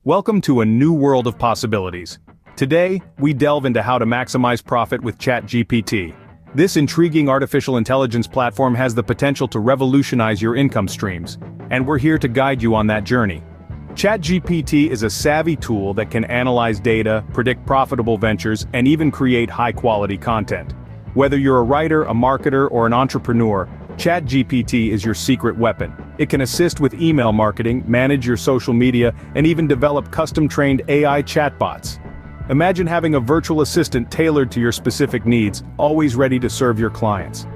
Welcome to a new world of possibilities. Today, we delve into how to maximize profit with ChatGPT. This intriguing artificial intelligence platform has the potential to revolutionize your income streams, and we're here to guide you on that journey. ChatGPT is a savvy tool that can analyze data, predict profitable ventures, and even create high-quality content. Whether you're a writer, a marketer, or an entrepreneur, ChatGPT is your secret weapon. It can assist with email marketing, manage your social media, and even develop custom-trained AI chatbots. Imagine having a virtual assistant tailored to your specific needs, always ready to serve your clients.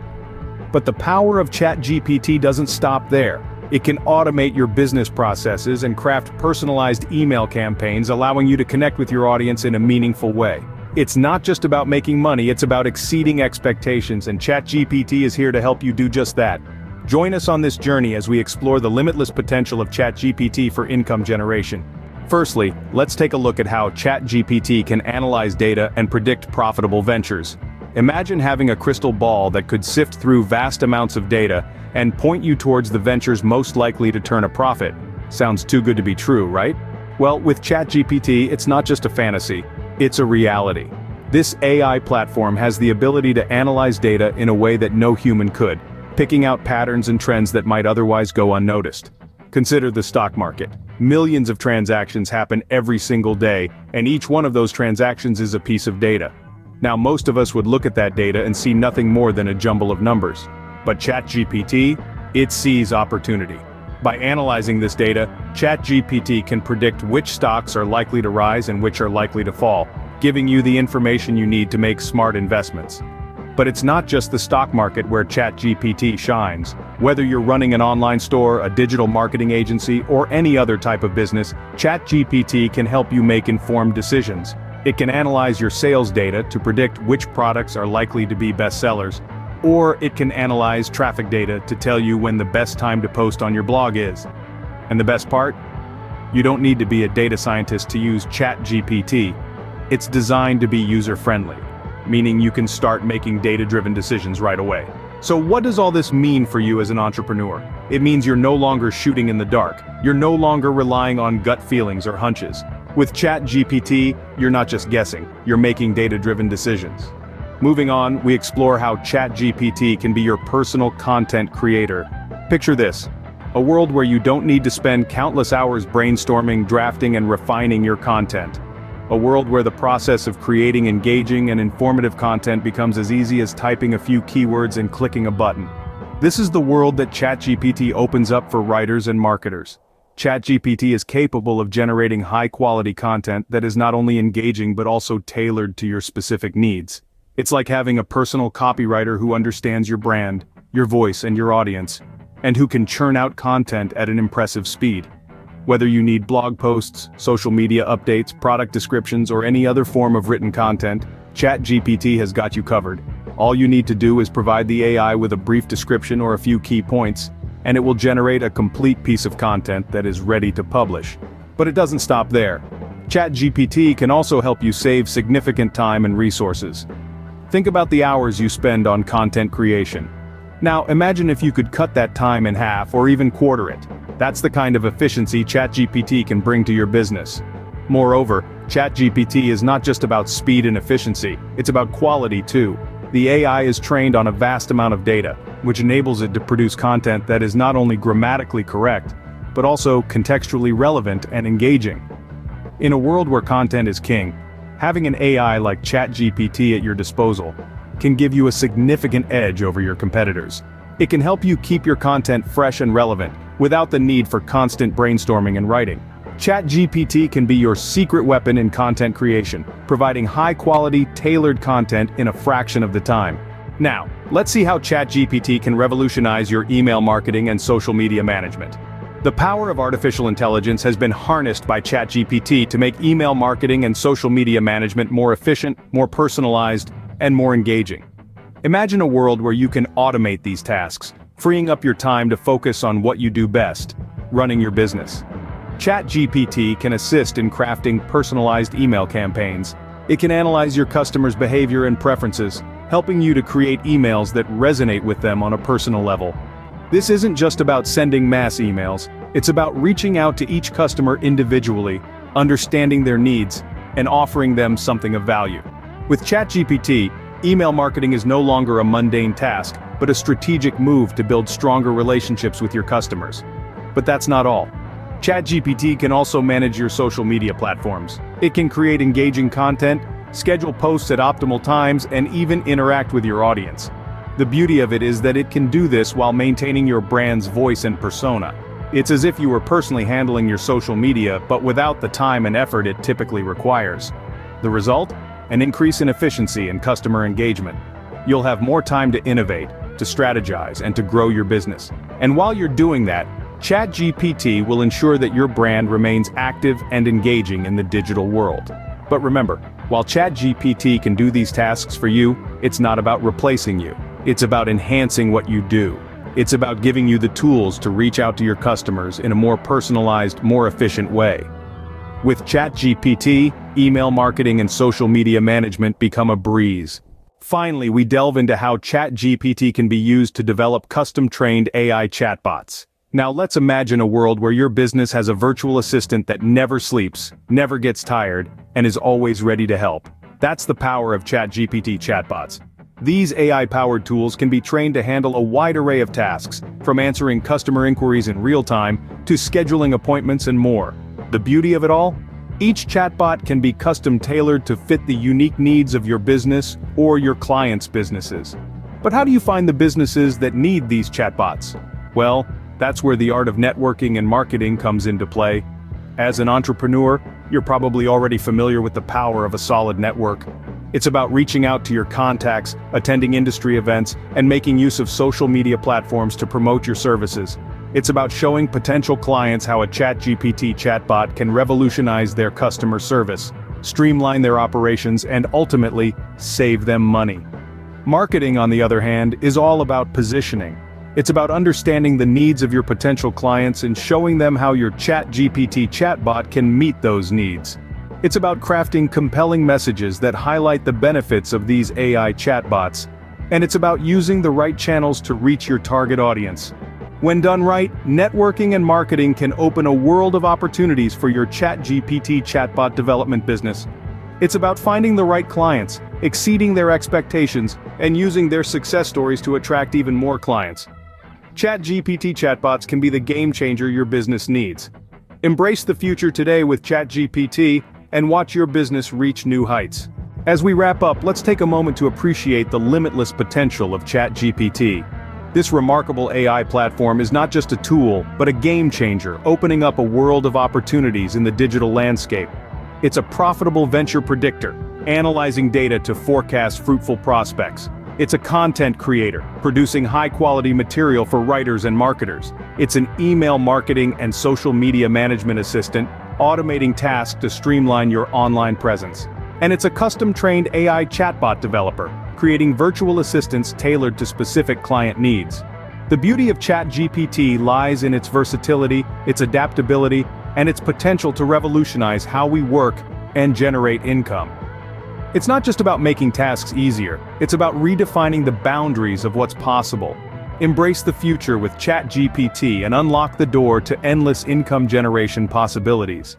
But the power of ChatGPT doesn't stop there. It can automate your business processes and craft personalized email campaigns, allowing you to connect with your audience in a meaningful way. It's not just about making money, it's about exceeding expectations, and ChatGPT is here to help you do just that. Join us on this journey as we explore the limitless potential of ChatGPT for income generation. Firstly, let's take a look at how ChatGPT can analyze data and predict profitable ventures. Imagine having a crystal ball that could sift through vast amounts of data and point you towards the ventures most likely to turn a profit. Sounds too good to be true, right? Well, with ChatGPT, it's not just a fantasy. It's a reality. This AI platform has the ability to analyze data in a way that no human could, picking out patterns and trends that might otherwise go unnoticed. Consider the stock market. Millions of transactions happen every single day, and each one of those transactions is a piece of data. Now, most of us would look at that data and see nothing more than a jumble of numbers. But ChatGPT, it sees opportunity. By analyzing this data, ChatGPT can predict which stocks are likely to rise and which are likely to fall, giving you the information you need to make smart investments. But it's not just the stock market where ChatGPT shines. Whether you're running an online store, a digital marketing agency, or any other type of business, ChatGPT can help you make informed decisions. It can analyze your sales data to predict which products are likely to be bestsellers, or it can analyze traffic data to tell you when the best time to post on your blog is. And the best part? You don't need to be a data scientist to use ChatGPT. It's designed to be user-friendly, meaning you can start making data-driven decisions right away. So what does all this mean for you as an entrepreneur? It means you're no longer shooting in the dark. You're no longer relying on gut feelings or hunches. With ChatGPT, you're not just guessing, you're making data-driven decisions. Moving on, we explore how ChatGPT can be your personal content creator. Picture this: a world where you don't need to spend countless hours brainstorming, drafting, and refining your content. A world where the process of creating engaging and informative content becomes as easy as typing a few keywords and clicking a button. This is the world that ChatGPT opens up for writers and marketers. ChatGPT is capable of generating high-quality content that is not only engaging but also tailored to your specific needs. It's like having a personal copywriter who understands your brand, your voice, and your audience, and who can churn out content at an impressive speed. Whether you need blog posts, social media updates, product descriptions, or any other form of written content, ChatGPT has got you covered. All you need to do is provide the AI with a brief description or a few key points, and it will generate a complete piece of content that is ready to publish. But it doesn't stop there. ChatGPT can also help you save significant time and resources. Think about the hours you spend on content creation. Now, imagine if you could cut that time in half or even quarter it. That's the kind of efficiency ChatGPT can bring to your business. Moreover, ChatGPT is not just about speed and efficiency, it's about quality too. The AI is trained on a vast amount of data, which enables it to produce content that is not only grammatically correct, but also contextually relevant and engaging. In a world where content is king, having an AI like ChatGPT at your disposal can give you a significant edge over your competitors. It can help you keep your content fresh and relevant, without the need for constant brainstorming and writing. ChatGPT can be your secret weapon in content creation, providing high-quality, tailored content in a fraction of the time. Now, let's see how ChatGPT can revolutionize your email marketing and social media management. The power of artificial intelligence has been harnessed by ChatGPT to make email marketing and social media management more efficient, more personalized, and more engaging. Imagine a world where you can automate these tasks, freeing up your time to focus on what you do best: running your business. ChatGPT can assist in crafting personalized email campaigns. It can analyze your customers' behavior and preferences, helping you to create emails that resonate with them on a personal level. This isn't just about sending mass emails, it's about reaching out to each customer individually, understanding their needs, and offering them something of value. With ChatGPT, email marketing is no longer a mundane task, but a strategic move to build stronger relationships with your customers. But that's not all. ChatGPT can also manage your social media platforms. It can create engaging content, schedule posts at optimal times, and even interact with your audience. The beauty of it is that it can do this while maintaining your brand's voice and persona. It's as if you were personally handling your social media, but without the time and effort it typically requires. The result? An increase in efficiency and customer engagement. You'll have more time to innovate, to strategize, and to grow your business. And while you're doing that, ChatGPT will ensure that your brand remains active and engaging in the digital world. But remember, while ChatGPT can do these tasks for you, it's not about replacing you. It's about enhancing what you do. It's about giving you the tools to reach out to your customers in a more personalized, more efficient way. With ChatGPT, email marketing and social media management become a breeze. Finally, we delve into how ChatGPT can be used to develop custom-trained AI chatbots. Now let's imagine a world where your business has a virtual assistant that never sleeps, never gets tired, and is always ready to help. That's the power of ChatGPT chatbots. These AI-powered tools can be trained to handle a wide array of tasks, from answering customer inquiries in real time, to scheduling appointments and more. The beauty of it all? Each chatbot can be custom-tailored to fit the unique needs of your business or your clients' businesses. But how do you find the businesses that need these chatbots? Well, that's where the art of networking and marketing comes into play. As an entrepreneur, you're probably already familiar with the power of a solid network. It's about reaching out to your contacts, attending industry events, and making use of social media platforms to promote your services. It's about showing potential clients how a ChatGPT chatbot can revolutionize their customer service, streamline their operations, and ultimately, save them money. Marketing, on the other hand, is all about positioning. It's about understanding the needs of your potential clients and showing them how your ChatGPT chatbot can meet those needs. It's about crafting compelling messages that highlight the benefits of these AI chatbots. And it's about using the right channels to reach your target audience. When done right, networking and marketing can open a world of opportunities for your ChatGPT chatbot development business. It's about finding the right clients, exceeding their expectations, and using their success stories to attract even more clients. ChatGPT chatbots can be the game changer your business needs. Embrace the future today with ChatGPT and watch your business reach new heights. As we wrap up, let's take a moment to appreciate the limitless potential of ChatGPT. This remarkable AI platform is not just a tool, but a game changer, opening up a world of opportunities in the digital landscape. It's a profitable venture predictor, analyzing data to forecast fruitful prospects. It's a content creator, producing high-quality material for writers and marketers. It's an email marketing and social media management assistant, automating tasks to streamline your online presence. And it's a custom-trained AI chatbot developer, creating virtual assistants tailored to specific client needs. The beauty of ChatGPT lies in its versatility, its adaptability, and its potential to revolutionize how we work and generate income. It's not just about making tasks easier, it's about redefining the boundaries of what's possible. Embrace the future with ChatGPT and unlock the door to endless income generation possibilities.